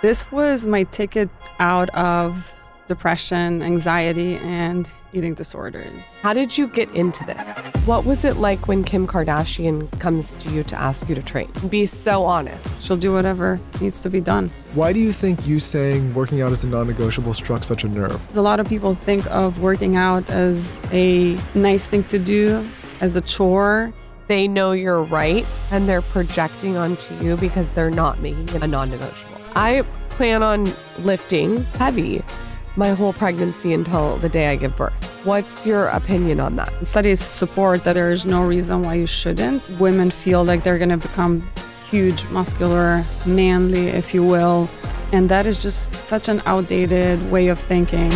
This was my ticket out of depression, anxiety, and eating disorders. How did you get into this? What was it like when Kim Kardashian comes to you to ask you to train? Be so honest. She'll do whatever needs to be done. Why do you think you saying working out is a non-negotiable struck such a nerve? A lot of people think of working out as a nice thing to do, as a chore. They know you're right, and they're projecting onto you because they're not making it a non-negotiable. I plan on lifting heavy my whole pregnancy until the day I give birth. What's your opinion on that? Studies support that there is no reason why you shouldn't. Women feel like they're going to become huge, muscular, manly, if you will. And that is just such an outdated way of thinking.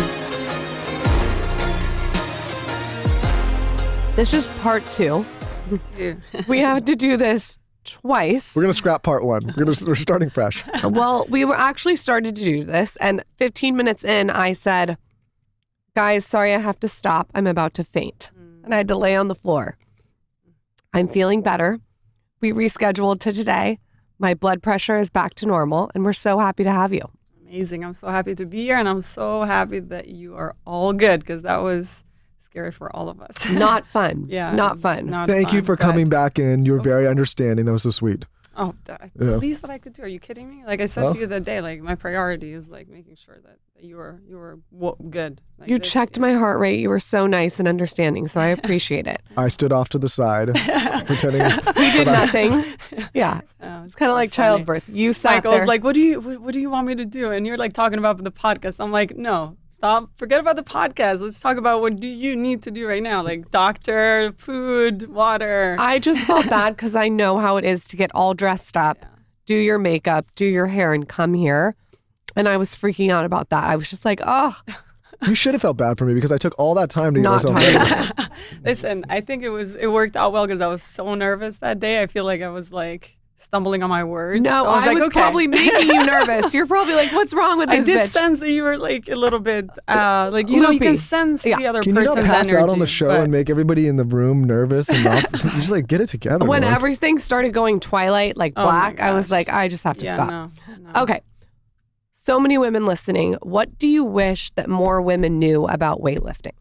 This is part 2. We have to do this twice. We're going to scrap part 1. We're starting fresh. Well, we were actually started to do this, and 15 minutes in, I said, guys, sorry, I have to stop. I'm about to faint. And I had to lay on the floor. I'm feeling better. We rescheduled to today. My blood pressure is back to normal, and we're so happy to have you. Amazing. I'm so happy to be here, and I'm so happy that you are all good, because that was scary for all of us. Not fun. Yeah. Not fun. Thank you for coming back in. You were very understanding. That was so sweet. Oh, the least that I could do. Are you kidding me? Like I said to you that day, like my priority is like making sure that you were good. Like you checked my heart rate. You were so nice and understanding, so I appreciate it. I stood off to the side, pretending we did nothing. Yeah, it's kind of like childbirth. You sat Michael's there. like, what do you want me to do? And you're like talking about the podcast. I'm like, no. Stop. Forget about the podcast. Let's talk about what do you need to do right now? Like doctor, food, water. I just felt bad because I know how it is to get all dressed up, do your makeup, do your hair, and come here. And I was freaking out about that. I was just like, oh. You should have felt bad for me because I took all that time to get myself ready. Listen, I think it worked out well because I was so nervous that day. I feel like I was like stumbling on my words. No, so I was okay. Probably making you nervous. You're probably like, what's wrong with this I did bitch? sense that you were like a little bit, like, you know, you can sense the other Can person's you not pass energy. out on the show and make everybody in the room nervous and not? You just like get it together. When man. everything started going Twilight, like black, I was like, I just have to stop. No. Okay. So many women listening. What do you wish that more women knew about weightlifting?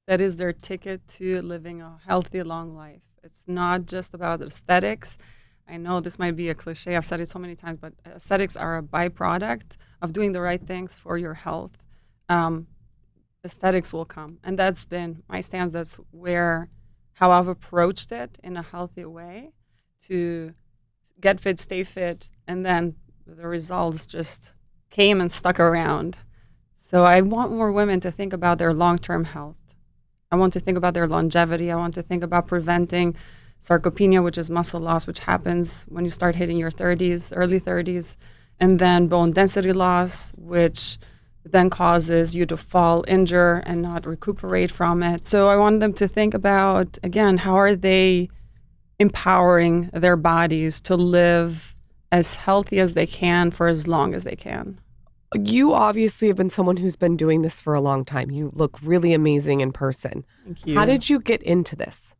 That is their ticket to living a healthy, long life. It's not just about aesthetics. I know this might be a cliche. I've said it so many times, but aesthetics are a byproduct of doing the right things for your health. Aesthetics will come. And that's been my stance. That's how I've approached it in a healthy way to get fit, stay fit. And then the results just came and stuck around. So I want more women to think about their long-term health. I want to think about their longevity. I want to think about preventing sarcopenia, which is muscle loss, which happens when you start hitting your 30s, early 30s, and then bone density loss, which then causes you to fall, injure, and not recuperate from it. So I want them to think about, again, how are they empowering their bodies to live as healthy as they can for as long as they can. You obviously have been someone who's been doing this for a long time. You look really amazing in person. Thank you. How did you get into this?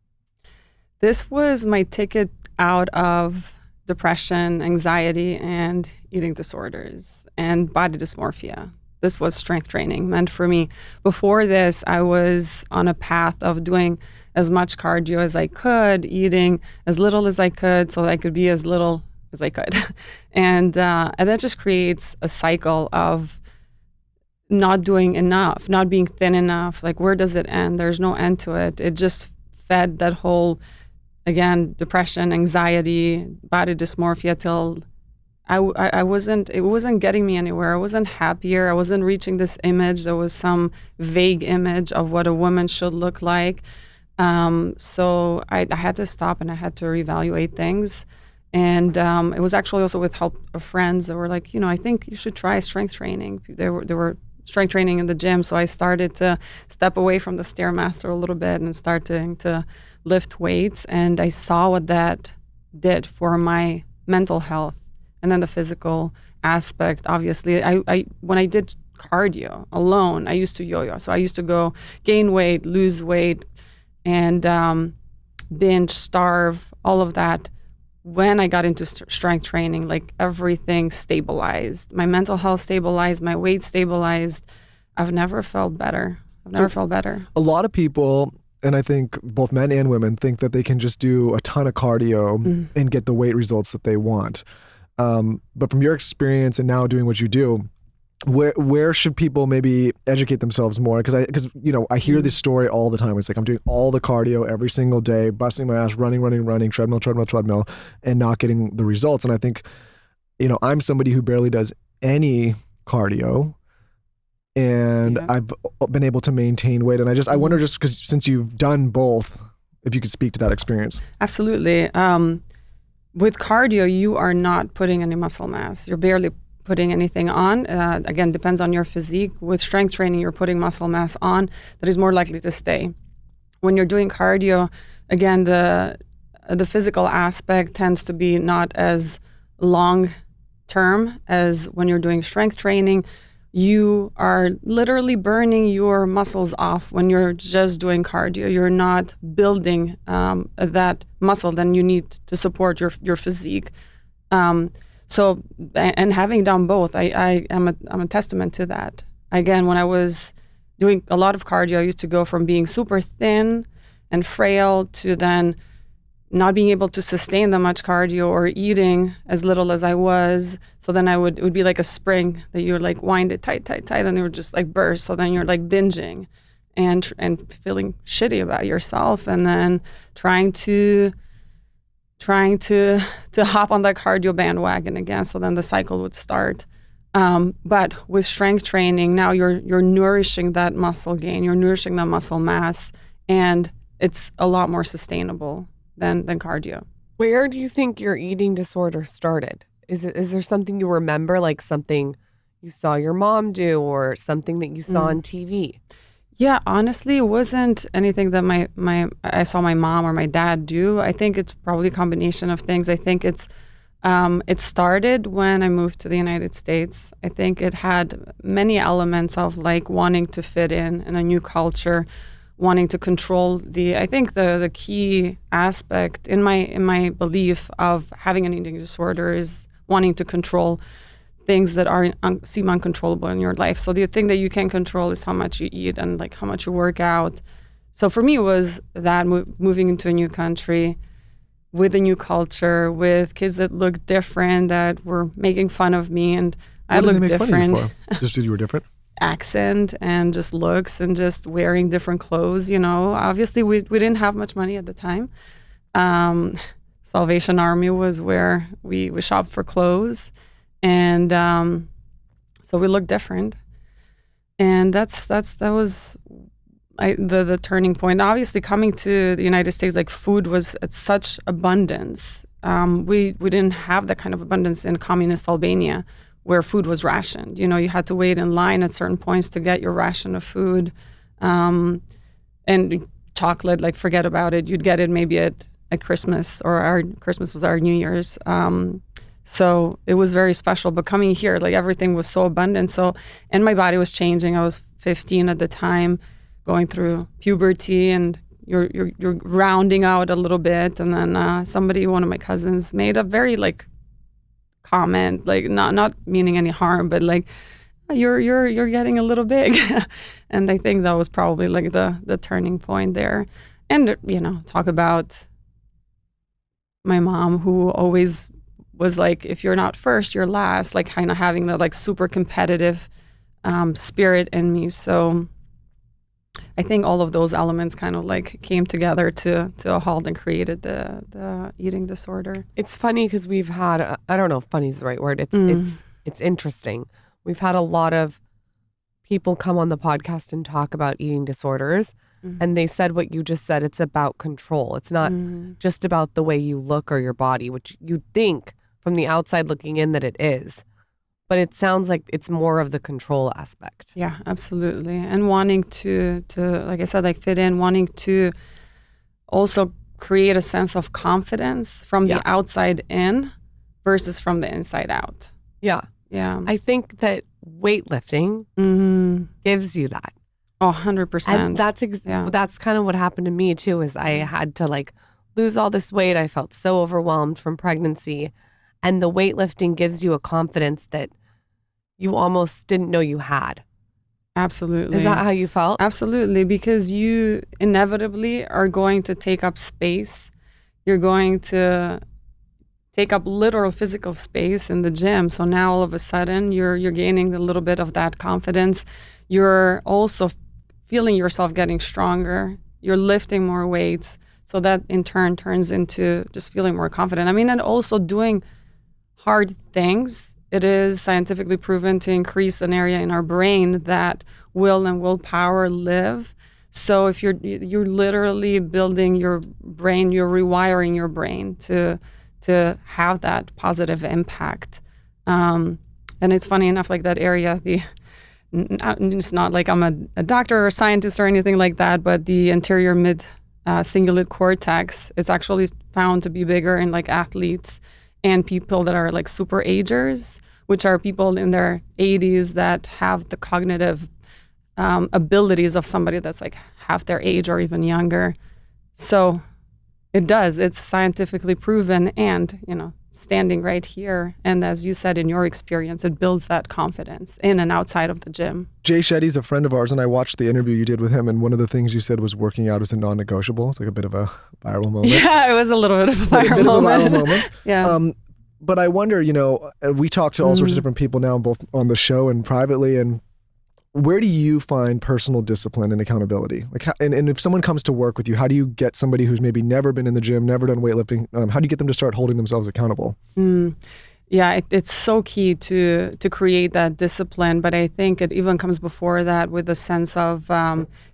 This was my ticket out of depression, anxiety, and eating disorders and body dysmorphia. This was strength training meant for me. Before this, I was on a path of doing as much cardio as I could, eating as little as I could so that I could be as little as I could. And that just creates a cycle of not doing enough, not being thin enough. Like, where does it end? There's no end to it. It just fed that whole, again, depression, anxiety, body dysmorphia till it wasn't getting me anywhere. I wasn't happier. I wasn't reaching this image. There was some vague image of what a woman should look like. So I had to stop and I had to reevaluate things. And it was actually also with help of friends that were like, I think you should try strength training. They were strength training in the gym. So I started to step away from the Stairmaster a little bit and starting to lift weights. And I saw what that did for my mental health. And then the physical aspect, obviously. I when I did cardio alone, I used to yo-yo. So I used to go gain weight, lose weight, and binge, starve, all of that when I got into strength training, like everything stabilized. My mental health stabilized, my weight stabilized. I've never felt better. A lot of people, and I think both men and women, think that they can just do a ton of cardio and get the weight results that they want. But from your experience and now doing what you do, where should people maybe educate themselves more? Because I hear this story all the time. It's like, I'm doing all the cardio every single day, busting my ass, running, treadmill, and not getting the results. And I think, I'm somebody who barely does any cardio, and I've been able to maintain weight. And I wonder, just because since you've done both, if you could speak to that experience. Absolutely. With cardio, you are not putting any muscle mass. You're barely putting anything on. Again, depends on your physique. With strength training, you're putting muscle mass on that is more likely to stay. When you're doing cardio, again, the physical aspect tends to be not as long term as when you're doing strength training. You are literally burning your muscles off when you're just doing cardio. You're not building that muscle that you need to support your physique. So, and having done both, I'm a testament to that. Again, when I was doing a lot of cardio, I used to go from being super thin and frail to then not being able to sustain that much cardio or eating as little as I was. So then it would be like a spring that you would like wind it tight, and it would just like burst. So then you're like binging and feeling shitty about yourself, and then trying to hop on that cardio bandwagon again. So then the cycle would start. But with strength training, now you're nourishing that muscle gain, you're nourishing that muscle mass, and it's a lot more sustainable than cardio. Where do you think your eating disorder started? Is there something you remember, like something you saw your mom do or something that you saw on TV? Yeah, honestly, it wasn't anything that I saw my mom or my dad do. I think it's probably a combination of things. I think it started when I moved to the United States. I think it had many elements of like wanting to fit in a new culture, wanting to control I think the key aspect in my belief of having an eating disorder is wanting to control things that seem uncontrollable in your life. So the thing that you can control is how much you eat and like how much you work out. So for me, it was that moving into a new country with a new culture, with kids that look different, that were making fun of me, and I looked different. Fun of you for? Just because you were different? Accent and just looks and just wearing different clothes. Obviously we didn't have much money at the time. Salvation Army was where we shopped for clothes. And so we look different, and that was the turning point. Obviously, coming to the United States, like food was at such abundance. We didn't have that kind of abundance in communist Albania, where food was rationed. You had to wait in line at certain points to get your ration of food, and chocolate. Like forget about it. You'd get it maybe at Christmas, or our Christmas was our New Year's. So it was very special. But coming here, like everything was so abundant. And my body was changing. I was 15 at the time, going through puberty, and you're rounding out a little bit. And then one of my cousins, made a very like comment, like not meaning any harm, but like you're getting a little big. And I think that was probably like the turning point there. And talk about my mom, who always was like, if you're not first, you're last, like kind of having that like super competitive spirit in me. So I think all of those elements kind of like came together to a halt and created the eating disorder. It's funny because we've had, I don't know if funny is the right word. It's interesting. We've had a lot of people come on the podcast and talk about eating disorders. And they said what you just said. It's about control. It's not just about the way you look or your body, which you think from the outside looking in that it is. But it sounds like it's more of the control aspect. Yeah, absolutely. And wanting to like I said, like fit in, wanting to also create a sense of confidence from the outside in versus from the inside out. Yeah. Yeah. I think that weightlifting gives you that. 100%. And that's kind of what happened to me too, is I had to like lose all this weight. I felt so overwhelmed from pregnancy. And the weightlifting gives you a confidence that you almost didn't know you had. Absolutely. Is that how you felt? Absolutely, because you inevitably are going to take up space. You're going to take up literal physical space in the gym. So now all of a sudden you're gaining a little bit of that confidence. You're also feeling yourself getting stronger. You're lifting more weights. So that in turn turns into just feeling more confident. I mean, and also doing hard things. It is scientifically proven to increase an area in our brain that will and willpower live. So if you're literally building your brain, you're rewiring your brain to have that positive impact. And it's funny enough, like that area, it's not like I'm a doctor or a scientist or anything like that, but the anterior mid cingulate cortex, it's actually found to be bigger in like athletes and people that are like super agers, which are people in their 80s that have the cognitive abilities of somebody that's like half their age or even younger. So it's scientifically proven, and standing right here, and as you said, in your experience, it builds that confidence in and outside of the gym. Jay Shetty's a friend of ours, and I watched the interview you did with him, and one of the things you said was working out is a non-negotiable. It's like a bit of a viral moment. Yeah, it was a little bit of a viral moment. Yeah. But I wonder, we talk to all sorts of different people now, both on the show and privately, and where do you find personal discipline and accountability? Like, and if someone comes to work with you, how do you get somebody who's maybe never been in the gym, never done weightlifting, how do you get them to start holding themselves accountable? Yeah, it's so key to create that discipline, but I think it even comes before that with a sense of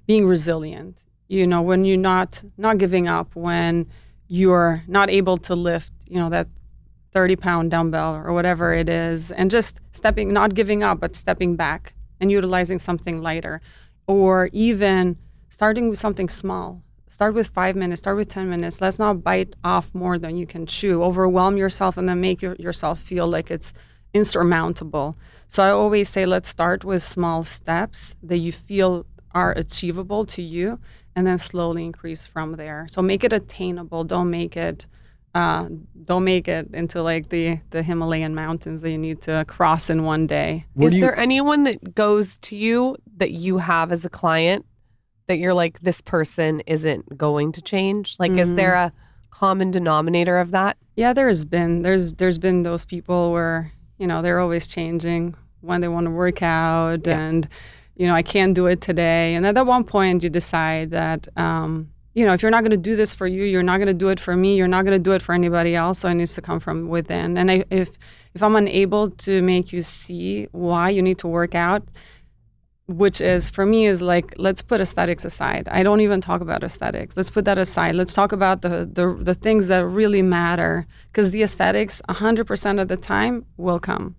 being resilient. When you're not giving up, when you're not able to lift, that 30-pound dumbbell or whatever it is, and just not giving up, but stepping back and utilizing something lighter, or even starting with something small. Start with 5 minutes, start with 10 minutes. Let's not bite off more than you can chew. Overwhelm yourself and then make yourself feel like it's insurmountable. So I always say, let's start with small steps that you feel are achievable to you, and then slowly increase from there. So make it attainable. Don't make it into like the Himalayan mountains that you need to cross in one day. Is there anyone that goes to you that you have as a client that you're like, this person isn't going to change? Like, is there a common denominator of that? Yeah, there's been those people where, they're always changing when they want to work out, and, I can't do it today. And at one point you decide that, if you're not going to do this for you, you're not going to do it for me, you're not going to do it for anybody else. So it needs to come from within. And if I'm unable to make you see why you need to work out, which is, for me, is like, let's put aesthetics aside. I don't even talk about aesthetics. Let's put that aside. Let's talk about the things that really matter, because the aesthetics 100% of the time will come.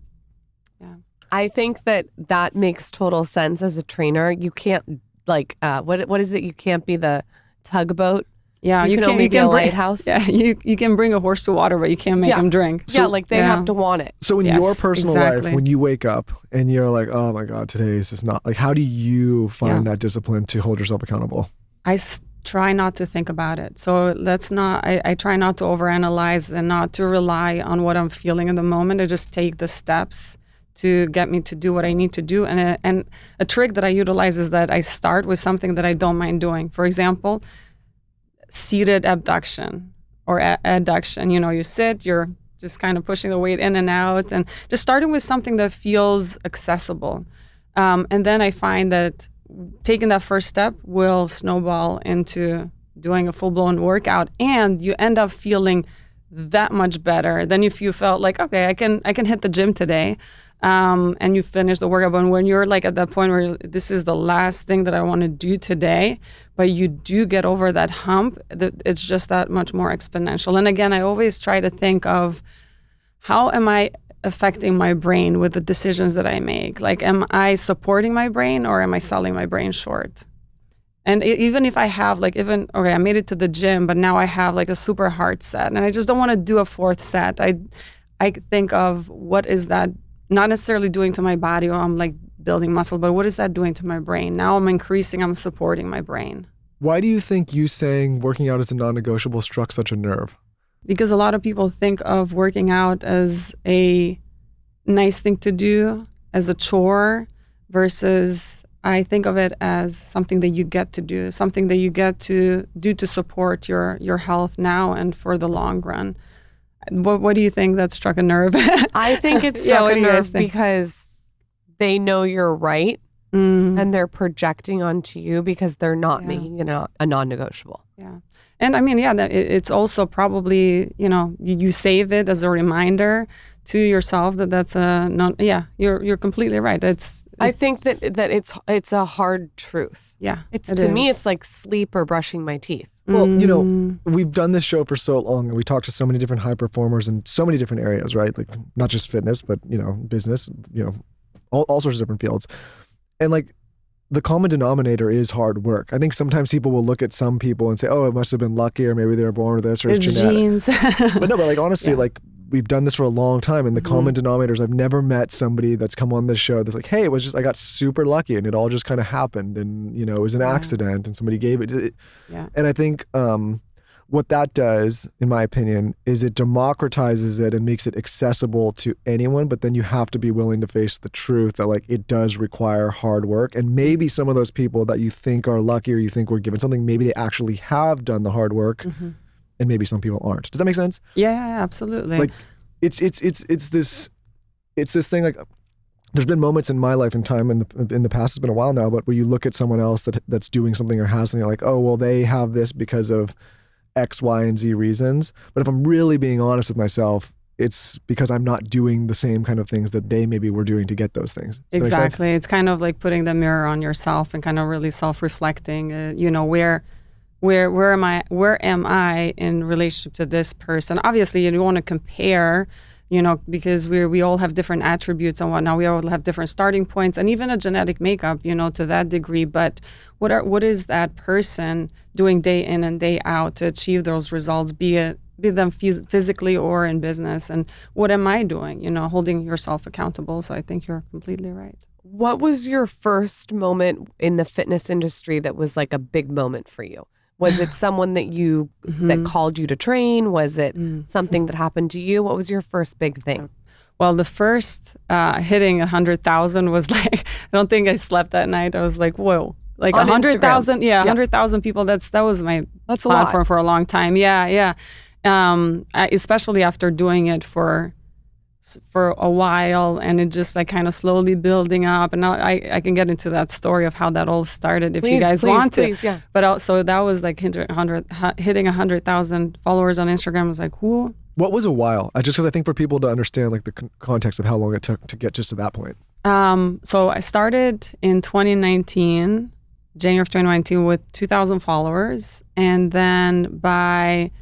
Yeah. I think that makes total sense as a trainer. You can't what is it? You can't be the tugboat. Yeah, you can only be a lighthouse. Yeah, you can bring a horse to water, but you can't make them drink. So, they have to want it. So in your personal life, when you wake up and you're like, oh my God, today is just not, like, how do you find that discipline to hold yourself accountable? I try not to think about it. So I try not to overanalyze and not to rely on what I'm feeling in the moment. I just take the steps to get me to do what I need to do. And a trick that I utilize is that I start with something that I don't mind doing. For example, seated abduction or adduction. You sit, you're just kind of pushing the weight in and out, and just starting with something that feels accessible. And then I find that taking that first step will snowball into doing a full-blown workout, and you end up feeling that much better than if you felt like, okay, I can hit the gym today. And you finish the workout. But when you're like at that point where this is the last thing that I want to do today, but you do get over that hump, it's just that much more exponential. And again, I always try to think of, how am I affecting my brain with the decisions that I make? Like, am I supporting my brain, or am I selling my brain short? And even if I have I made it to the gym, but now I have like a super hard set, and I just don't want to do a fourth set. I think of, what is that not necessarily doing to my body, or I'm like building muscle, but what is that doing to my brain? Now I'm supporting my brain. Why do you think you saying working out is a non-negotiable struck such a nerve? Because a lot of people think of working out as a nice thing to do, as a chore, versus I think of it as something that you get to do, something that you get to do to support your health now and for the long run. What do you think that struck a nerve? I think it struck a nerve because they know you're right and they're projecting onto you because they're not making it a non-negotiable. Yeah. And I mean, it's also probably, you save it as a reminder to yourself that's you're completely right. I think that it's a hard truth. Yeah. To me, it's like sleep or brushing my teeth. Well, we've done this show for so long and we talk to so many different high performers in so many different areas, right? Like not just fitness, but, business, all sorts of different fields. And like the common denominator is hard work. I think sometimes people will look at some people and say, oh, it must have been lucky, or maybe they were born with this, or it's genetic. Genes. But no, but like honestly, like we've done this for a long time, and the common denominators, I've never met somebody that's come on this show that's like, hey, I got super lucky and it all just kind of happened, and it was an accident and somebody gave it. And I think what that does, in my opinion, is it democratizes it and makes it accessible to anyone, but then you have to be willing to face the truth that like it does require hard work. And maybe some of those people that you think are lucky or you think were given something, maybe they actually have done the hard work, and maybe some people aren't. Does that make sense? Yeah, absolutely. Like it's this thing, like there's been moments in my life and time in the past, it's been a while now, but where you look at someone else that's doing something or has something, you're like, oh, well, they have this because of X, Y, and Z reasons. But if I'm really being honest with myself, it's because I'm not doing the same kind of things that they maybe were doing to get those things. Does that make sense? Exactly. It's kind of like putting the mirror on yourself and kind of really self-reflecting, where am I in relationship to this person? Obviously, you don't want to compare, because we all have different attributes and whatnot. We all have different starting points and even a genetic makeup, to that degree. But what is that person doing day in and day out to achieve those results, be them physically or in business? And what am I doing? Holding yourself accountable. So I think you're completely right. What was your first moment in the fitness industry that was like a big moment for you? Was it someone that that called you to train? Was it something that happened to you? What was your first big thing? Well, the first hitting 100,000 was like, I don't think I slept that night. I was like, whoa, like 100,000. Yeah, 100,000 people. That was my platform for a long time. Yeah. Especially after doing it for a while, and it just like kind of slowly building up. And now I can get into that story of how that all started if you guys want to. Yeah. But also that was like hitting 100,000 followers on Instagram. I was like, who? What was a while? Just because I think for people to understand like the context of how long it took to get just to that point. So I started in 2019, January of 2019, with 2,000 followers, and then by,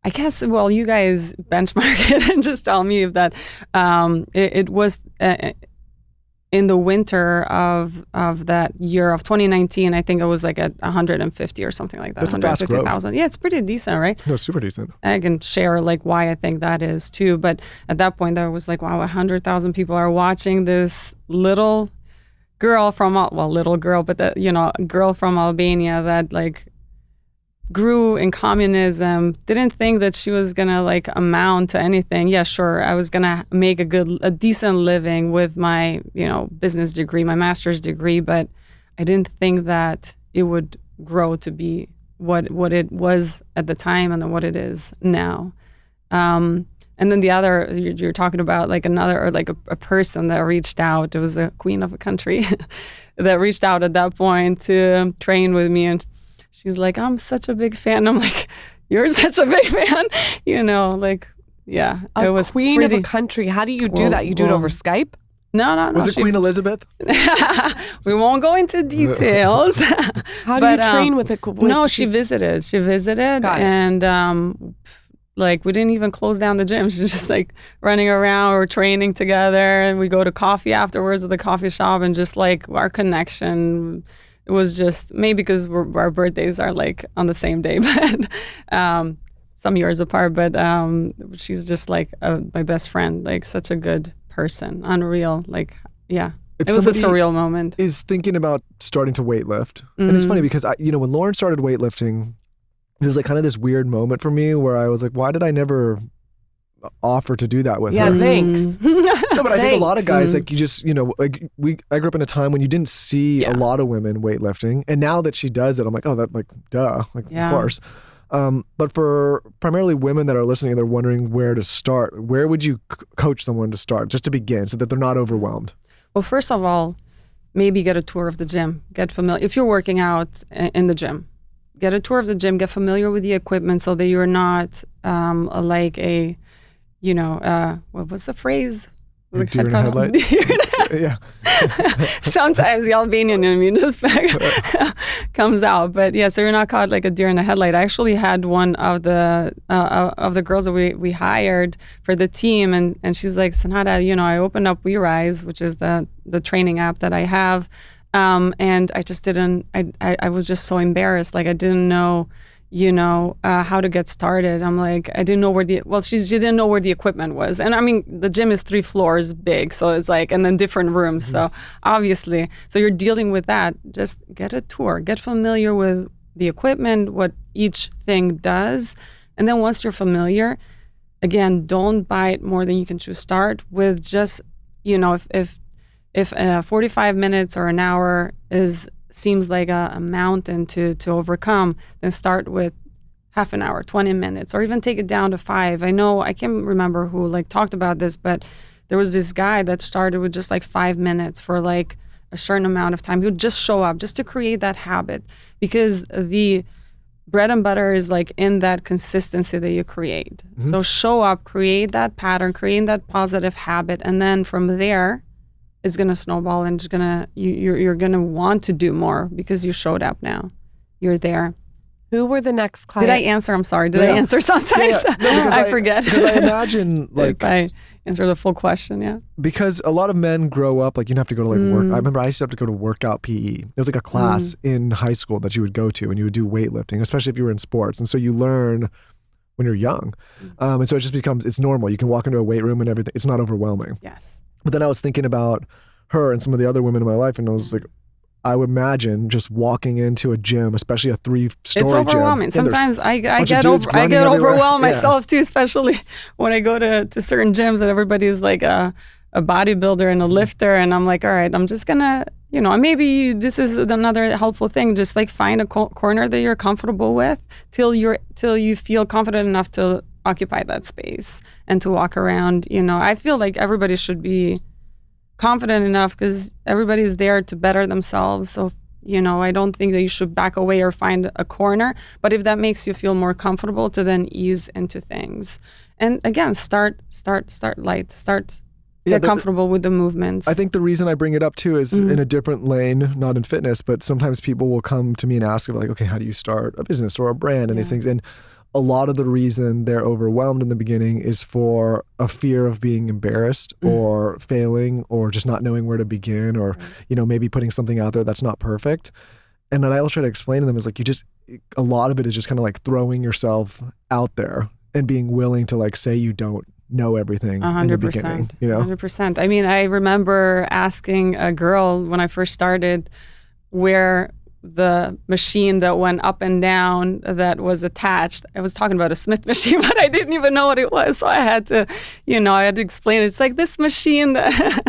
I guess, well, you guys benchmark it and just tell me if that it was in the winter of that year of 2019. I think it was like at 150 or something like that. That's 150,000. Yeah, it's pretty decent, right? No, super decent. I can share like why I think that is too. But at that point, I was like, wow, 100,000 people are watching this little girl from girl from Albania that like grew in communism, didn't think that she was gonna like amount to anything. Yeah, sure, I was gonna make a decent living with my, business degree, my master's degree, but I didn't think that it would grow to be what it was at the time and then what it is now. And then the other, you're talking about like another, or like a person that reached out. It was a queen of a country that reached out at that point to train with me, and she's like, I'm such a big fan. I'm like, you're such a big fan, yeah. It was queen of a country. How do you do that? You do it over Skype? No. Was it Queen Elizabeth? We won't go into details. How do you train with a? No, she visited. And we didn't even close down the gym. She's just like running around or training together, and we go to coffee afterwards at the coffee shop, and just like our connection. It was just maybe because our birthdays are like on the same day, but some years apart. But she's just like my best friend, like such a good person, unreal. Like, yeah, if It was a somebody surreal moment. is thinking about starting to weightlift, and it's funny because when Lauren started weightlifting, it was like kind of this weird moment for me where I was like, why did I never offer to do that with her? Yeah, thanks. No, but I think a lot of guys, Thanks. like you just, like I grew up in a time when you didn't see a lot of women weightlifting, and now that she does it, I'm like, oh, that like, duh, like of course. But for primarily women that are listening and they're wondering where to start, where would you coach someone to start just to begin so that they're not overwhelmed? Well, first of all, maybe get a tour of the gym. Get familiar. If you're working out in the gym, get a tour of the gym. Get familiar with the equipment so that you're not like a, what was the phrase? Deer in a headlight. Yeah. Sometimes the Albanian in me just comes out, but yeah. So you're not caught like a deer in a headlight. I actually had one of the girls that we hired for the team, and she's like, Senada, I opened up We Rise, which is the training app that I have, and I just didn't. I was just so embarrassed. Like I didn't know. How to get started. I'm like, I didn't know she didn't know where the equipment was. And I mean, the gym is 3 floors big. So it's like, and then different rooms. Mm-hmm. So obviously, so you're dealing with that. Just get a tour, get familiar with the equipment, what each thing does. And then once you're familiar, again, don't bite more than you can chew. Start with just, if 45 minutes or an hour seems like a mountain to overcome, then start with half an hour, 20 minutes, or even take it down to 5. I know, I can't remember who like talked about this, but there was this guy that started with just like 5 minutes for like a certain amount of time. He would just show up just to create that habit, because the bread and butter is like in that consistency that you create. Mm-hmm. So show up, create that pattern, create that positive habit, and then from there, it's going to snowball, and you're going to want to do more because you showed up now. You're there. Who were the next clients? Did I answer? I'm sorry. Did I answer sometimes? Yeah. No, I forget. Because I imagine like... if I answer the full question, yeah. Because a lot of men grow up, like you have to go to like work. I remember I used to have to go to workout PE. It was like a class in high school that you would go to, and you would do weightlifting, especially if you were in sports. And so you learn when you're young. And so it just becomes, it's normal. You can walk into a weight room and everything. It's not overwhelming. Yes. But then I was thinking about her and some of the other women in my life, and I was like, I would imagine just walking into a gym, especially a 3-story gym. It's overwhelming. Sometimes I get overwhelmed myself too, especially when I go to certain gyms and everybody's like a bodybuilder and a lifter, and I'm like, all right, I'm just gonna, maybe this is another helpful thing. Just like find a corner that you're comfortable with till you feel confident enough to occupy that space and to walk around. I feel like everybody should be confident enough because everybody's there to better themselves. So, I don't think that you should back away or find a corner. But if that makes you feel more comfortable, to then ease into things. And again, start light. Get comfortable with the movements. I think the reason I bring it up too is in a different lane, not in fitness, but sometimes people will come to me and ask, like, okay, how do you start a business or a brand and these things? And a lot of the reason they're overwhelmed in the beginning is for a fear of being embarrassed or failing or just not knowing where to begin or, maybe putting something out there that's not perfect. And what I always try to explain to them is like, a lot of it is just kind of like throwing yourself out there and being willing to like say you don't know everything 100%, in the beginning, 100%. I mean, I remember asking a girl when I first started where the machine that went up and down that was attached. I was talking about a Smith machine, but I didn't even know what it was. So I had to, explain it. It's like this machine that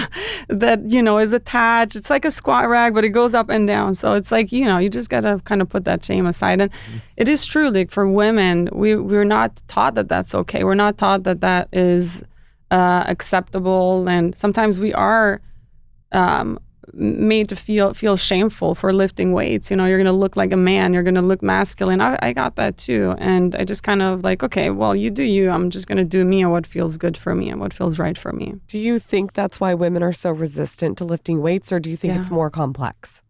is attached. It's like a squat rack, but it goes up and down. So it's like, you just got to kind of put that shame aside. And it is true, like for women, we're not taught that that's okay. We're not taught that that is acceptable. And sometimes we are made to feel shameful for lifting weights. You're going to look like a man. You're going to look masculine. I got that too. And I just kind of like, okay, well, you do you. I'm just going to do me and what feels good for me and what feels right for me. Do you think that's why women are so resistant to lifting weights, or do you think it's more complex?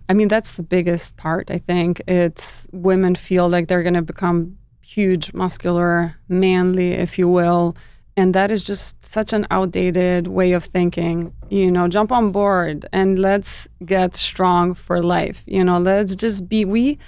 I mean, that's the biggest part. I think it's women feel like they're going to become huge, muscular, manly, if you will. And that is just such an outdated way of thinking. Jump on board and let's get strong for life. Let's just be, we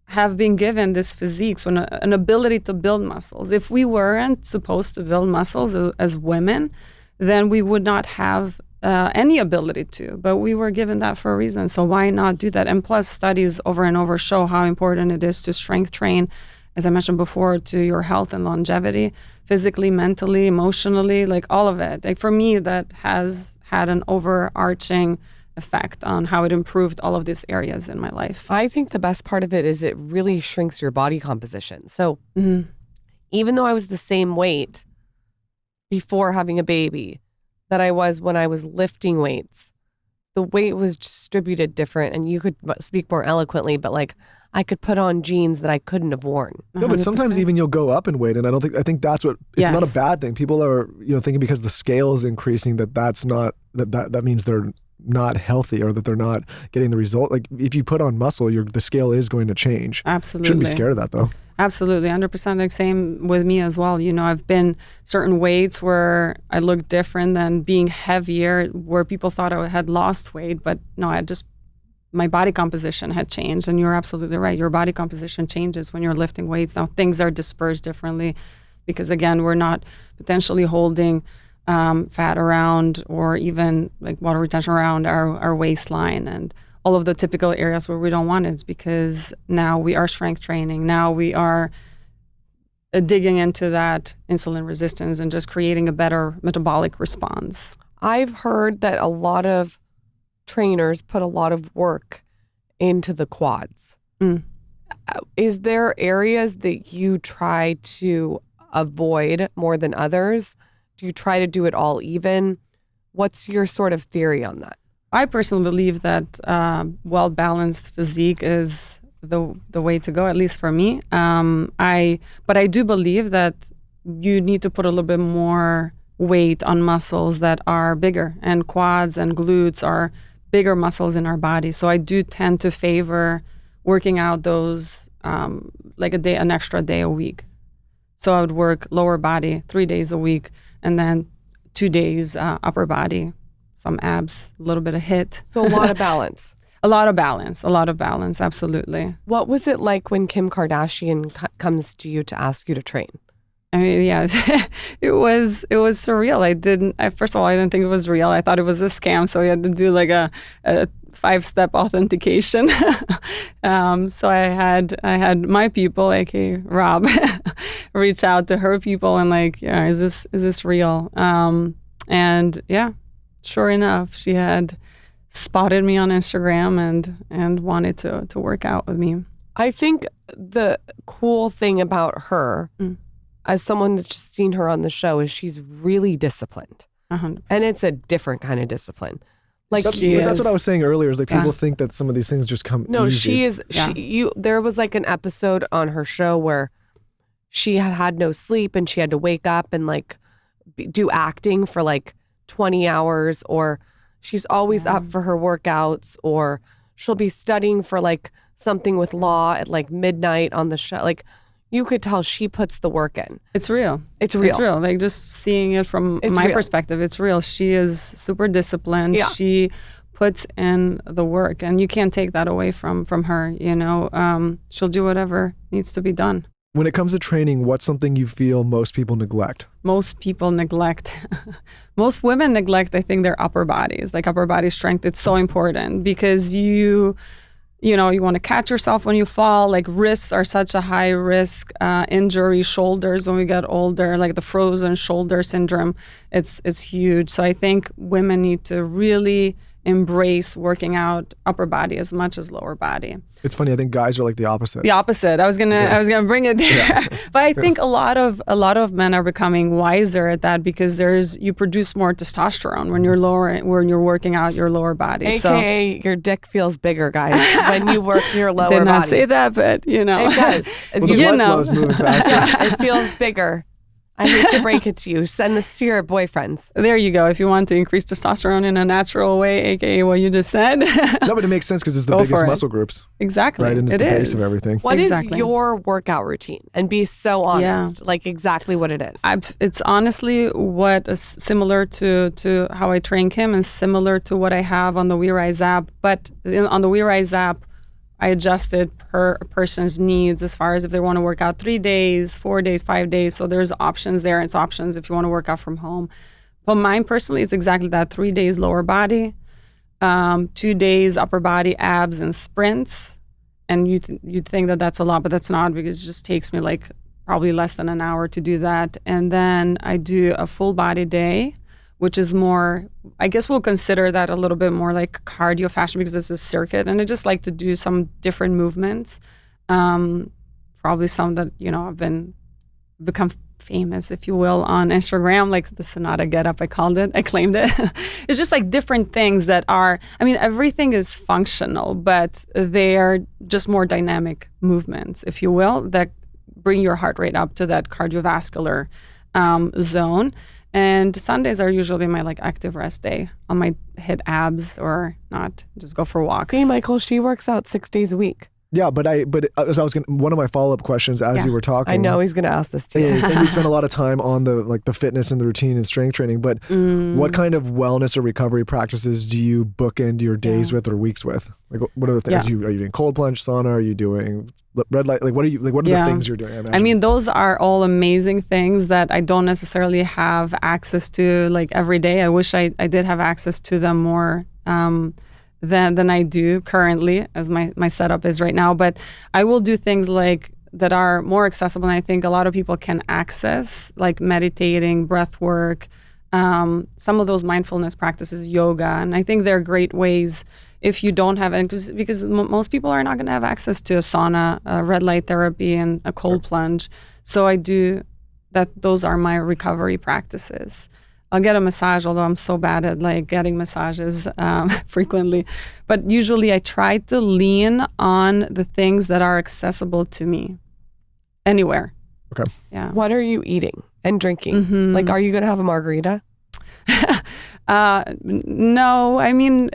have been given this physique, so an ability to build muscles. If we weren't supposed to build muscles as women, then we would not have any ability to, but we were given that for a reason. So why not do that? And plus, studies over and over show how important it is to strength train, as I mentioned before, to your health and longevity, physically, mentally, emotionally, like all of it. Like for me, that has had an overarching effect on how it improved all of these areas in my life. I think the best part of it is it really shrinks your body composition. So even though I was the same weight before having a baby that I was when I was lifting weights, the weight was distributed different, and you could speak more eloquently, but like I could put on jeans that I couldn't have worn. No, but sometimes even you'll go up in weight, and I think that's what, it's not a bad thing. People are, thinking because the scale is increasing that means they're not healthy or that they're not getting the result. Like if you put on muscle, the scale is going to change. Absolutely. Shouldn't be scared of that though. Absolutely, 100%. Like same with me as well. I've been certain weights where I look different than being heavier, where people thought I had lost weight, but no, my body composition had changed. And you're absolutely right. Your body composition changes when you're lifting weights. Now things are dispersed differently because again, we're not potentially holding fat around or even like water retention around our waistline and all of the typical areas where we don't want it. It's because now we are strength training. Now we are digging into that insulin resistance and just creating a better metabolic response. I've heard that a lot of trainers put a lot of work into the quads. Is there areas that you try to avoid more than others? Do you try to do it all even? What's your sort of theory on that? I personally believe that well-balanced physique is the way to go, at least for me. But I do believe that you need to put a little bit more weight on muscles that are bigger, and quads and glutes are bigger muscles in our body. So I do tend to favor working out those like an extra day a week. So I would work lower body 3 days a week, and then 2 days upper body, some abs, a little bit of HIIT. So a lot of balance. A lot of balance, absolutely. What was it like when Kim Kardashian comes to you to ask you to train? I mean, yeah, it was surreal. First of all, I didn't think it was real. I thought it was a scam. So we had to do like a 5-step authentication. So I had my people, aka Rob, reach out to her people and like, yeah, is this real? And yeah, sure enough, she had spotted me on Instagram and wanted to work out with me. I think the cool thing about her, as someone that's just seen her on the show, is she's really disciplined. 100%. And it's a different kind of discipline. Like that's what I was saying earlier, is like people think that some of these things just come No, easy. she is. Yeah. There was like an episode on her show where she had no sleep and she had to wake up and like do acting for like 20 hours, or she's always up for her workouts, or she'll be studying for like something with law at like midnight on the show. Like you could tell she puts the work in. It's real. It's real. It's real. Like just seeing it from my perspective, it's real. She is super disciplined. Yeah. She puts in the work, and you can't take that away from her. She'll do whatever needs to be done. When it comes to training, what's something you feel most people neglect? Most people neglect, most women neglect, I think, their upper bodies, like upper body strength. It's so important because you want to catch yourself when you fall. Like wrists are such a high risk injury. Shoulders, when we get older, like the frozen shoulder syndrome, it's huge. So I think women need to really embrace working out upper body as much as lower body. It's funny. I think guys are like the opposite. The opposite. I was gonna bring it there, yeah. But I think a lot of men are becoming wiser at that because you produce more testosterone when you're working out your lower body. AKA your dick feels bigger, guys, when you work your lower body. Did not say that, but it does. Well, the blood flow is moving faster. It feels bigger. I hate to break it to you. Send this to your boyfriends. There you go. If you want to increase testosterone in a natural way, aka what you just said. No, but it makes sense because it's the biggest muscle groups. Exactly. Right, and it's the base of everything. What is your workout routine? And be so honest, like exactly what it is. It's honestly what is similar to how I train Kim and similar to what I have on the We Rise app. But on the We Rise app, I adjusted per person's needs as far as if they want to work out 3 days, 4 days, 5 days. So there's options there. It's options if you want to work out from home. But mine personally is exactly that: 3 days lower body, 2 days upper body, abs, and sprints. And you'd think that that's a lot, but that's not, because it just takes me like probably less than an hour to do that. And then I do a full body day, which is more, I guess we'll consider that a little bit more like cardio fashion, because it's a circuit. And I just like to do some different movements. Probably some that, I've become famous, if you will, on Instagram, like the Senada Get-Up, I claimed it. It's just like different things that are, everything is functional, but they're just more dynamic movements, if you will, that bring your heart rate up to that cardiovascular zone. And Sundays are usually my like active rest day. I might hit abs or not, just go for walks. See, Michael, she works out 6 days a week. Yeah, but as I was gonna, one of my follow-up questions as you were talking, I know he's going to ask this too. And we spend a lot of time on the fitness and the routine and strength training, but what kind of wellness or recovery practices do you bookend your days with or weeks with? Like, what are the things? Are you doing cold plunge, sauna? Are you doing red light? Like, what are the things you're doing? I mean, those are all amazing things that I don't necessarily have access to like every day. I wish I did have access to them more than I do currently, as my setup is right now. But I will do things like that are more accessible, and I think a lot of people can access, like meditating, breath work, some of those mindfulness practices, yoga. And I think they're great ways if you don't have it, because most people are not going to have access to a sauna, red light therapy, and a cold plunge. So I do that. Those are my recovery practices. I'll get a massage, although I'm so bad at like getting massages frequently. But usually I try to lean on the things that are accessible to me anywhere. Okay. Yeah. What are you eating and drinking? Like, are you going to have a margarita? No,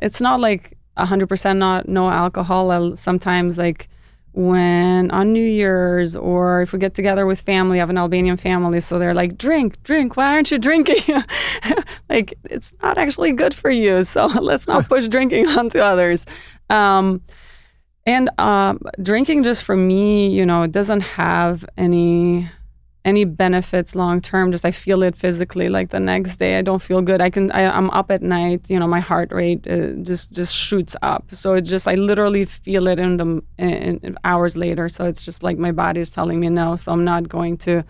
it's not like 100% no alcohol. I'll sometimes, like, when on New Year's, or if we get together with family, I have an Albanian family, so they're like, drink, why aren't you drinking? Like, it's not actually good for you, so let's not push drinking onto others. And drinking, just for me, it doesn't have any benefits long term. Just I feel it physically, like the next day I don't feel good. I'm up at night, my heart rate just shoots up. So it's just, I literally feel it in hours later. So it's just like my body is telling me no. So I'm not going to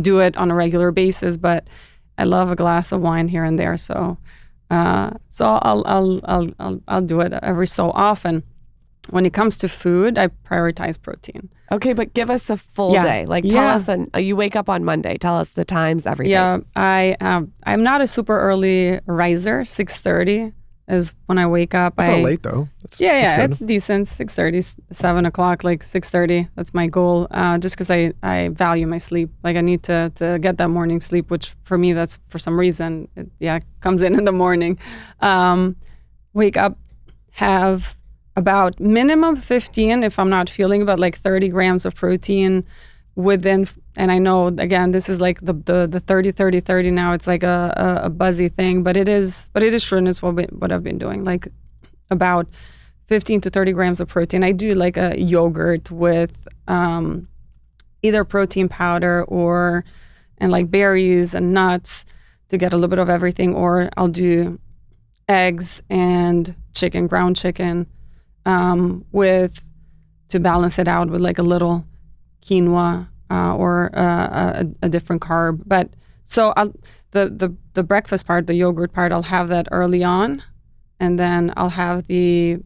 do it on a regular basis, but I love a glass of wine here and there. So I'll do it every so often. When it comes to food, I prioritize protein. Okay, but give us a full day. Like, tell us, you wake up on Monday. Tell us the times, everything. Yeah, I'm not a super early riser. 6:30 is when I wake up. It's not late though. It's decent. 6:30, 7 o'clock, like 6:30. That's my goal. Just because I value my sleep. Like, I need to get that morning sleep, which for me, that's for some reason, comes in the morning. Wake up, have about minimum 15, if I'm not feeling, about like 30 grams of protein within. And I know, again, this is like the 30 now. It's like a buzzy thing, but it is true, and it's what I've been doing, like about 15 to 30 grams of protein. I do like a yogurt with either protein powder and like berries and nuts to get a little bit of everything, or I'll do eggs and ground chicken, to balance it out with like a little quinoa or a different carb. But so the breakfast part, the yogurt part, I'll have that early on, and then I'll have the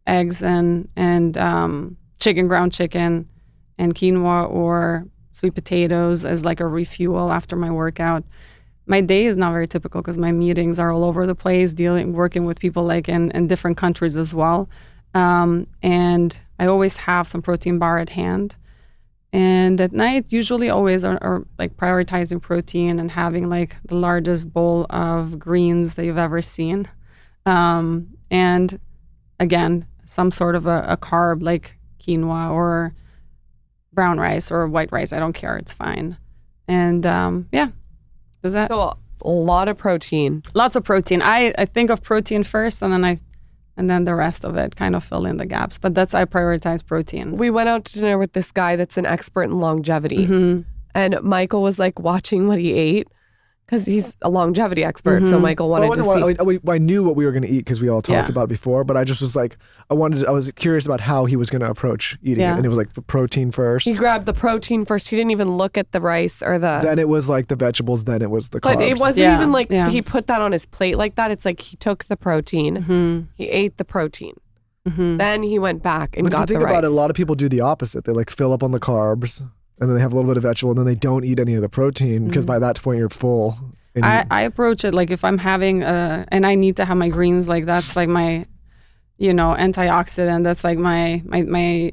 eggs and ground chicken and quinoa or sweet potatoes as like a refuel after my workout. My day is not very typical because my meetings are all over the place, working with people like in different countries as well. And I always have some protein bar at hand. And at night, usually always are like prioritizing protein and having like the largest bowl of greens that you've ever seen. And again, some sort of a carb like quinoa or brown rice or white rice. I don't care. It's fine. And does that? So a lot of protein. Lots of protein. I think of protein first, and then the rest of it kind of fill in the gaps. But I prioritize protein. We went out to dinner with this guy that's an expert in longevity. And Michael was like watching what he ate because he's a longevity expert. So Michael wanted to see. I knew what we were going to eat because we all talked about it before, but I just was like, I was curious about how he was going to approach eating it. And it was like protein first. He grabbed the protein first. He didn't even look at the rice or the... Then it was like the vegetables, then it was the carbs. But it wasn't even like he put that on his plate like that. It's like he took the protein, he ate the protein. Then he went back and got the rice. But if you think about it, a lot of people do the opposite. They like fill up on the carbs, and then they have a little bit of vegetable, and then they don't eat any of the protein because by that point you're full. I approach it like if I'm having and I need to have my greens, like that's like my, antioxidant. That's like my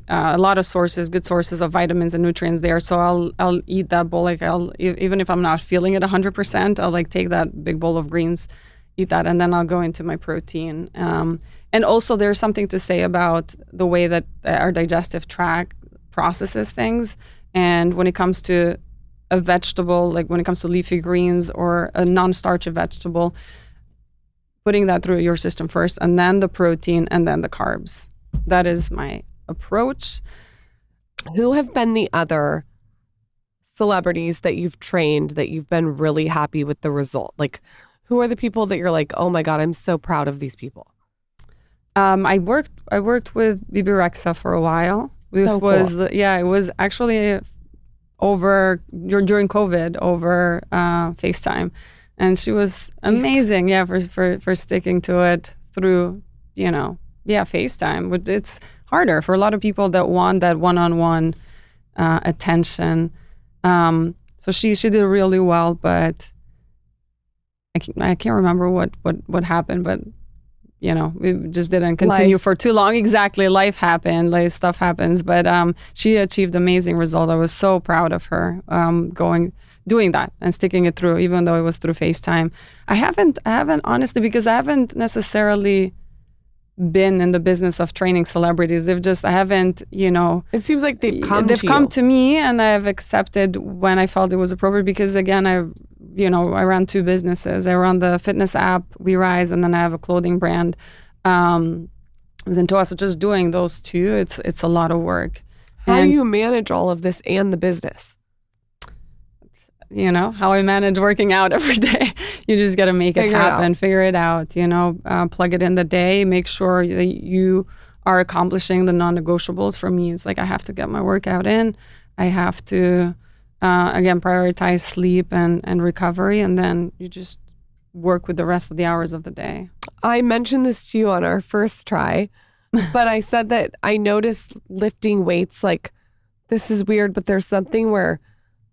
a lot of good sources of vitamins and nutrients there. So I'll eat that bowl. Like even if I'm not feeling it 100%, I'll like take that big bowl of greens, eat that, and then I'll go into my protein. And also there's something to say about the way that our digestive tract processes things. And when it comes to a vegetable, like when it comes to leafy greens or a non-starchy vegetable, putting that through your system first, and then the protein, and then the carbs. That is my approach. Who have been the other celebrities that you've trained that you've been really happy with the result? Like, who are the people that you're like, oh my God, I'm so proud of these people? I worked with Bibi Rexa for a while. This was cool. It was actually during COVID over FaceTime, and she was amazing. For sticking to it through FaceTime. But it's harder for a lot of people that want that one-on-one attention. So she did really well, but I can't remember what happened, but. We just didn't continue for too long. Exactly. Life happened, like stuff happens, but she achieved amazing result. I was so proud of her doing that and sticking it through, even though it was through FaceTime. I haven't honestly, because I haven't necessarily been in the business of training celebrities. I haven't, It seems like they've come to me, and I've accepted when I felt it was appropriate, because again, I ran two businesses. I run the fitness app, We Rise, and then I have a clothing brand, Zentoa. So just doing those two, it's a lot of work. How do you manage all of this and the business? How I manage working out every day. You just got to make it happen, figure it out, plug it in the day, make sure that you are accomplishing the non-negotiables. For me, it's like I have to get my workout in. I have to, again, prioritize sleep and recovery, and then you just work with the rest of the hours of the day. I mentioned this to you on our first try, but I said that I noticed lifting weights, like, this is weird, but there's something where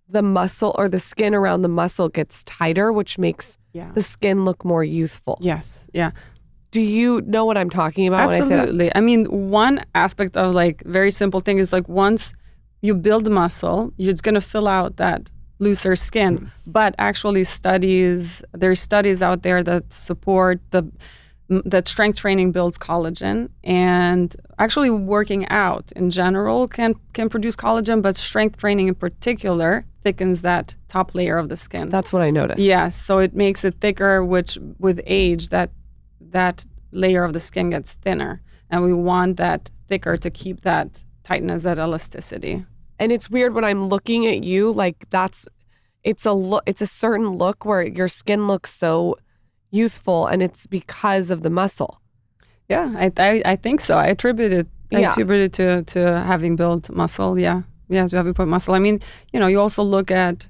the muscle or the skin around the muscle gets tighter, which makes the skin look more youthful. Yes. Yeah. Do you know what I'm talking about? Absolutely. When I say that? I mean, one aspect of like very simple thing is like once you build muscle, it's going to fill out that looser skin. But actually there's studies out there that support that strength training builds collagen, and actually working out in general can produce collagen, but strength training in particular thickens that top layer of the skin. That's what I noticed. Yes, so it makes it thicker, which with age that layer of the skin gets thinner, and we want that thicker to keep that tightness, that elasticity. And it's weird when I'm looking at you, like it's a certain look where your skin looks so youthful, and it's because of the muscle. Yeah, I think so. I attribute it to having built muscle. Yeah, to having put muscle. I mean, you also look at.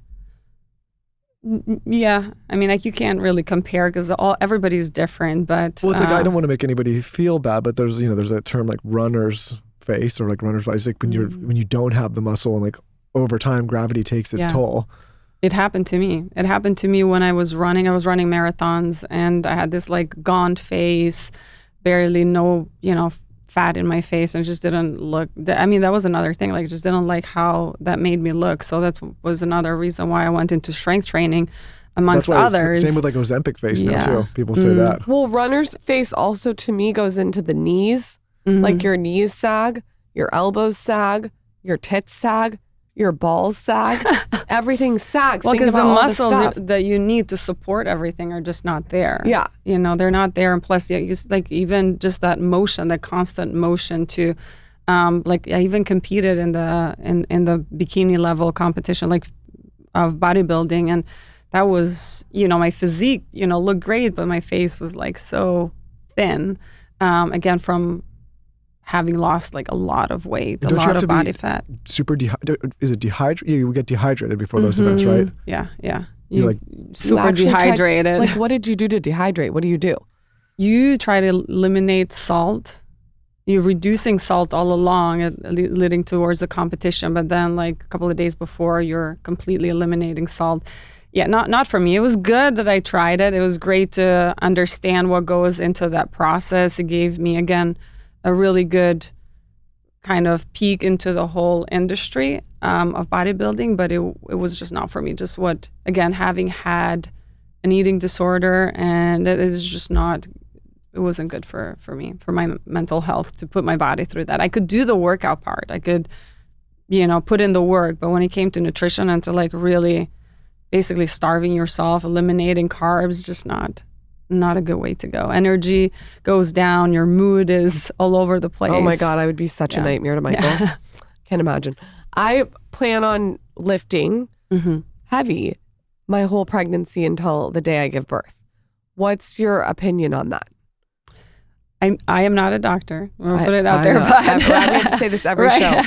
Yeah, I mean, like you can't really compare because everybody's different. But it's like I don't want to make anybody feel bad, but there's that term like runner's face or like runner's body. It's like when you don't have the muscle, and like over time gravity takes its toll. It happened to me. It happened to me when I was running. I was running marathons, and I had this like gaunt face, barely no, fat in my face, and it just didn't look. I mean, that was another thing. Like, just didn't like how that made me look. So that was another reason why I went into strength training, amongst others. Same with like Ozempic face now too. People say that. Well, runner's face also to me goes into the knees. Like your knees sag, your elbows sag, your tits sag, your balls sag, everything sags. Well, because the muscles that you need to support everything are just not there. Yeah. They're not there. And plus, like even just that motion, that constant motion to, like I even competed in the bikini level competition, like of bodybuilding, and that was, my physique, looked great, but my face was like so thin. Again, from having lost like a lot of weight, a lot of body fat. Super is it dehydrated? You get dehydrated before those events, right? Yeah. You're like super dehydrated. Like, what did you do to dehydrate? What do you do? You try to eliminate salt. You're reducing salt all along, leading towards the competition. But then, like a couple of days before, you're completely eliminating salt. Yeah, not for me. It was good that I tried it. It was great to understand what goes into that process. It gave me, again, a really good kind of peek into the whole industry of bodybuilding, but it was just not for me. Just having had an eating disorder, and it is just not, it wasn't good for me, for my mental health, to put my body through that. I could do the workout part. I could, put in the work, but when it came to nutrition and to like really basically starving yourself, eliminating carbs, just not a good way to go. Energy goes down. Your mood is all over the place. Oh my God, I would be such a nightmare to Michael. Can't imagine. I plan on lifting heavy my whole pregnancy until the day I give birth. What's your opinion on that? I am not a doctor. We'll put it out there. But I have to say this every show.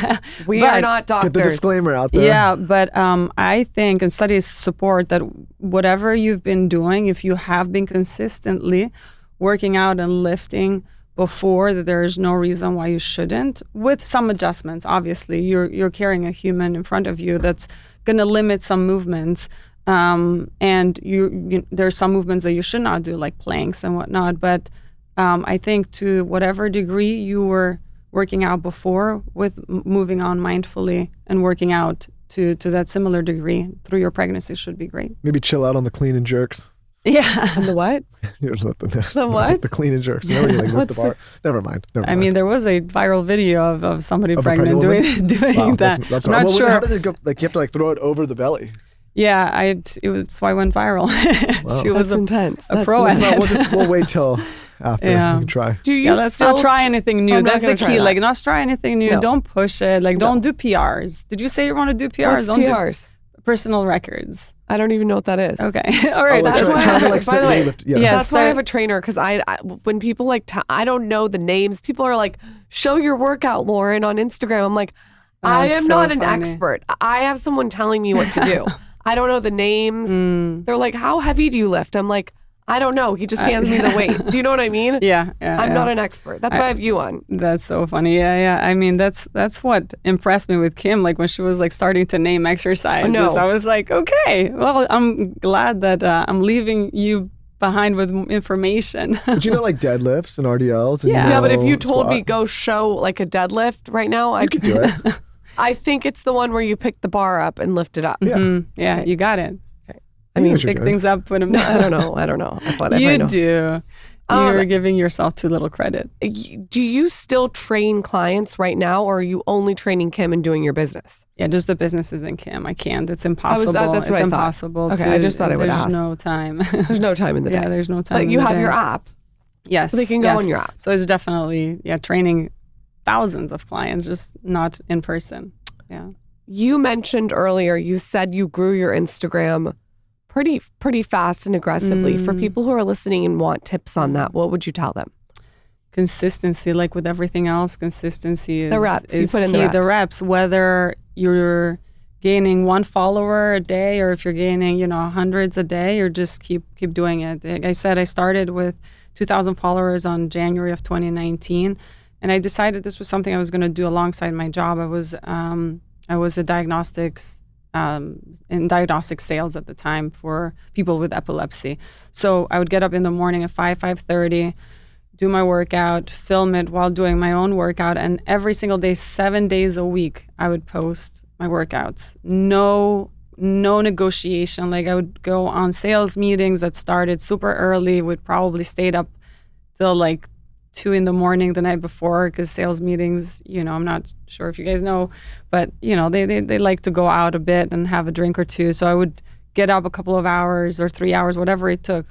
We are not doctors. Get the disclaimer out there. Yeah, but I think, and studies support that whatever you've been doing, if you have been consistently working out and lifting before, that there is no reason why you shouldn't, with some adjustments. Obviously, you're carrying a human in front of you that's going to limit some movements. And there's some movements that you should not do, like planks and whatnot. But I think to whatever degree you were working out before, with moving on mindfully and working out to that similar degree through your pregnancy should be great. Maybe chill out on the clean and jerks. Yeah. And the what? The what? The clean and jerks. You know, you like lift the bar. Never mind. I mean, there was a viral video of somebody pregnant doing wow, that. That's I'm not sure. How did it go? Like, you have to like throw it over the belly. Yeah, that's why I went viral. Wow. She was intense. A pro at it. We'll wait till after you can try. Let's not try anything new. That's the key. Like, not try anything new. No. Don't push it. Like, don't do PRs. Did you say you want to do PRs? What's PRs? Personal records. I don't even know what that is. Okay. All right. That's why. By the way, that's why I have a trainer, because I when people like I don't know the names. People are like, "Show your workout, Lauren, on Instagram." I'm like, I am not an expert. I have someone telling me what to do. I don't know the names. They're like, "How heavy do you lift?" I'm like, I don't know. He just hands me the weight. Do you know what I mean? Yeah. I'm not an expert. That's why I have you on. That's so funny. Yeah. I mean, that's what impressed me with Kim. Like, when she was like starting to name exercises, I was like, okay, well, I'm glad that I'm leaving you behind with information. But you know, like deadlifts and RDLs. And yeah, but if you told me go show like a deadlift right now, I could do it. I think it's the one where you pick the bar up and lift it up. Yeah, Yeah, you got it. I mean, pick things up, put them down. I don't know. You do. You're giving yourself too little credit. Do you still train clients right now, or are you only training Kim and doing your business? Yeah, just the businesses and Kim. I can't. It's impossible. That's what it's impossible. Okay, I just thought I would ask. There's no time. There's no time in the day. Yeah, there's no time. But you have your app. Yes. So they can go on your app. So it's definitely, training thousands of clients, just not in person. Yeah. You mentioned earlier, you said you grew your Instagram pretty fast and aggressively. For people who are listening and want tips on that, what would you tell them? Consistency, like with everything else, consistency is the reps. Is you put in key. the reps. Whether you're gaining 1 follower a day or if you're gaining, hundreds a day, or just keep doing it. Like I said, I started with 2,000 followers on January of 2019, and I decided this was something I was going to do alongside my job. I was a in diagnostic sales at the time for people with epilepsy. So I would get up in the morning at 5:30, do my workout, film it while doing my own workout, and every single day, 7 days a week, I would post my workouts. No negotiation. Like, I would go on sales meetings that started super early, would probably stayed up till like 2 a.m. the night before, because sales meetings, I'm not sure if you guys know, but they like to go out a bit and have a drink or two. So I would get up a couple of hours or 3 hours, whatever it took,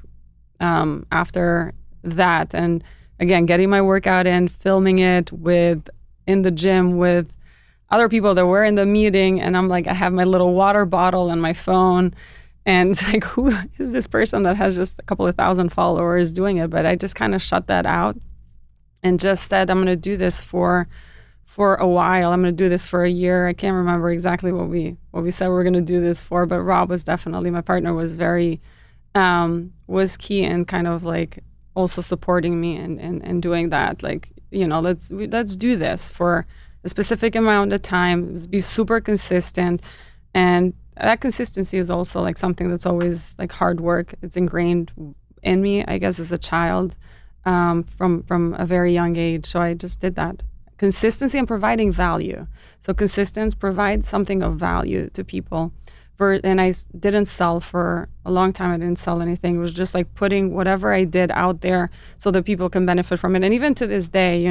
after that. And again, getting my workout in, filming it in the gym with other people that were in the meeting. And I'm like, I have my little water bottle and my phone, And it's like, who is this person that has just a couple of thousand followers doing it? But I just kind of shut that out and just said, I'm going to do this for a while. I'm going to do this for a year. I can't remember exactly what we said we were going to do this for, but Rob was definitely, my partner was very, was key in kind of like also supporting me and doing that. Like, let's do this for a specific amount of time, be super consistent. And that consistency is also like something that's always like hard work. It's ingrained in me, I guess, as a child, from a very young age. So I just did that. Consistency and providing value. So consistency, provide something of value to people. And I didn't sell for a long time. I didn't sell anything. It was just like putting whatever I did out there so that people can benefit from it. And even to this day,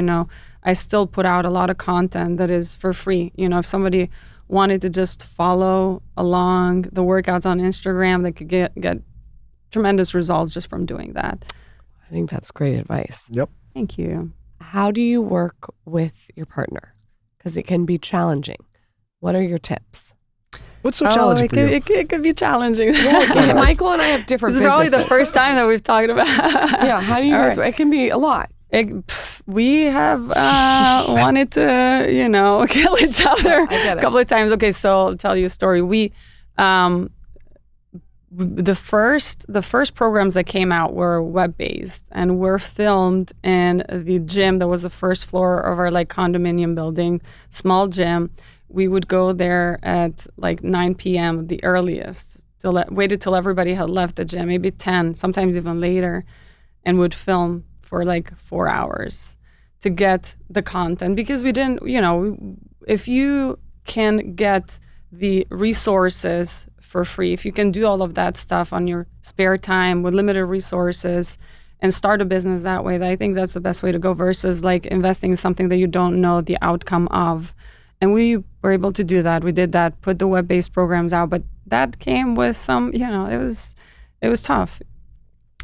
I still put out a lot of content that is for free. If somebody wanted to just follow along the workouts on Instagram, they could get tremendous results just from doing that. I think that's great advice. Yep. Thank you. How do you work with your partner? Because it can be challenging. What are your tips? What's so challenging for you? It could be challenging. Well, Michael and I have different This is probably the first time that we've talked about. Yeah, how do you guys, it can be a lot. We have wanted to, kill each other a couple of times. Okay, so I'll tell you a story. We, the first programs that came out were web-based and were filmed in the gym that was the first floor of our like condominium building, small gym. We would go there at like 9 p.m. the earliest, waited till everybody had left the gym, maybe 10, sometimes even later, and would film for like 4 hours to get the content, because we didn't, if you can get the resources for free, if you can do all of that stuff on your spare time with limited resources and start a business that way, I think that's the best way to go versus like investing in something that you don't know the outcome of. And we were able to do that. We did that, put the web-based programs out, but that came with some, it was tough.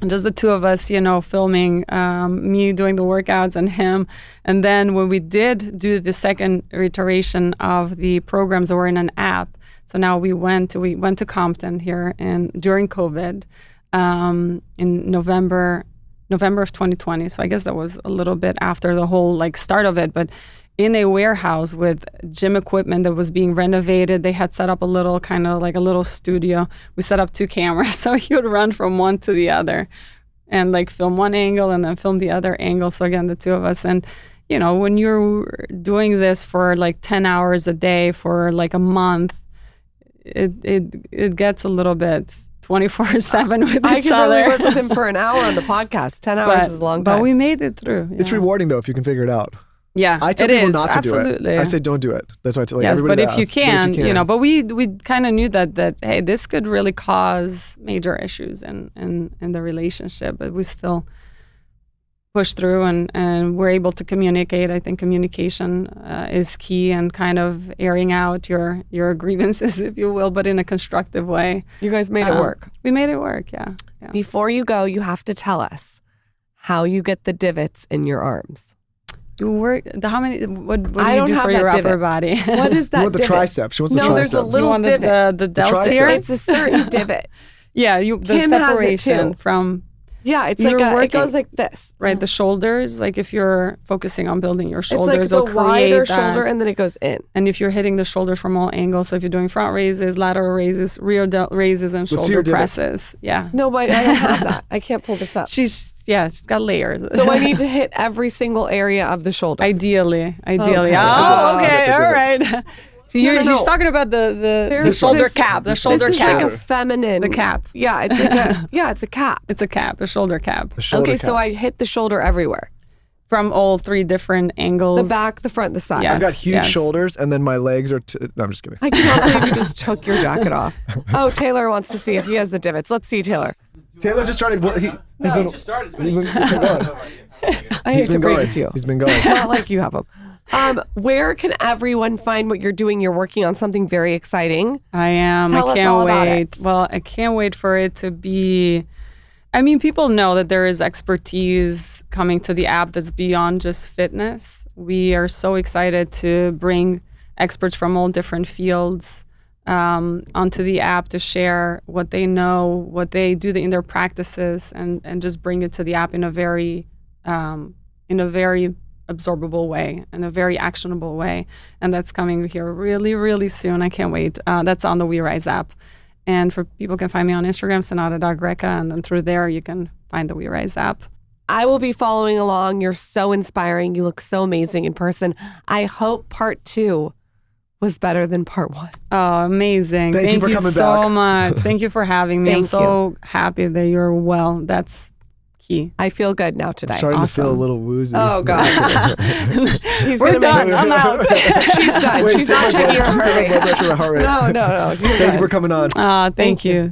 And just the two of us, filming, me doing the workouts and him. And then when we did do the second iteration of the programs that were in an app, so now we went to Compton here during COVID in November of 2020. So I guess that was a little bit after the whole like start of it, but in a warehouse with gym equipment that was being renovated. They had set up a little kind of like a little studio. We set up 2 cameras, so he would run from one to the other and like film one angle and then film the other angle. So again, the two of us. And, when you're doing this for like 10 hours a day for like a month, it gets a little bit 24/7 with each other. I can really work with him for an hour on the podcast. 10 hours is a long time. But we made it through. Yeah. It's rewarding though if you can figure it out. Yeah, I tell people not to do it. I say don't do it. That's why I tell everybody. Yes, but if you can, but we kind of knew that hey, this could really cause major issues in the relationship, but we still push through and we're able to communicate. I think communication is key, and kind of airing out your grievances, if you will, but in a constructive way. You guys made it work. We made it work, yeah. Before you go, you have to tell us how you get the divots in your arms. You work. How many? What do you do for your upper body? What is that? You want the tricep? She wants the tricep. No, there's a little divot. The delts here. It's a certain divot. Yeah, the separation from. Yeah, it's like it goes like this. Right, the shoulders. Like if you're focusing on building your shoulders, it's like the wider shoulder, and then it goes in. And if you're hitting the shoulders from all angles, so if you're doing front raises, lateral raises, rear delt raises, and shoulder presses. Yeah. No, but I don't have that. I can't pull this up. She's got layers. So I need to hit every single area of the shoulder. Ideally. Okay. Oh, okay, all right. She's talking about the shoulder cap. The shoulder cap. This is like a feminine. The cap. Yeah, it's like it's a cap. It's a cap, a shoulder cap. So I hit the shoulder everywhere. From all 3 different angles. The back, the front, the side. Yes, I've got huge shoulders, and then my legs are... No, I'm just kidding. I can't believe you just took your jacket off. Oh, Taylor wants to see if he has the divots. Let's see, Taylor. Taylor just started... He just started. I hate to break it to you. He's been going. Not like you have them. Where can everyone find what you're doing? You're working on something very exciting. I am. Tell I can't us all wait. about it. Well, I can't wait for it to be... I mean, people know that there is expertise coming to the app that's beyond just fitness. We are so excited to bring experts from all different fields onto the app to share what they know, what they do in their practices, and just bring it to the app in a very absorbable way, in a very actionable way. And that's coming here really, really soon. I can't wait. That's on the We Rise app. And for people can find me on Instagram, Senada Greca, and then through there you can find the We Rise app. I will be following along. You're so inspiring. You look so amazing in person. I hope part 2 was better than part 1. Oh, amazing. Thank you for coming so back. much. Thank you for having me. I'm Thank so happy that you're well. That's key. I feel good now today. Starting to feel a Awesome. little woozy. Oh, God. We're done. I'm out. She's done. Wait, She's not checking her heart blood rate. pressure or heart rate. No. You're Thank good. you for coming on. Thank you.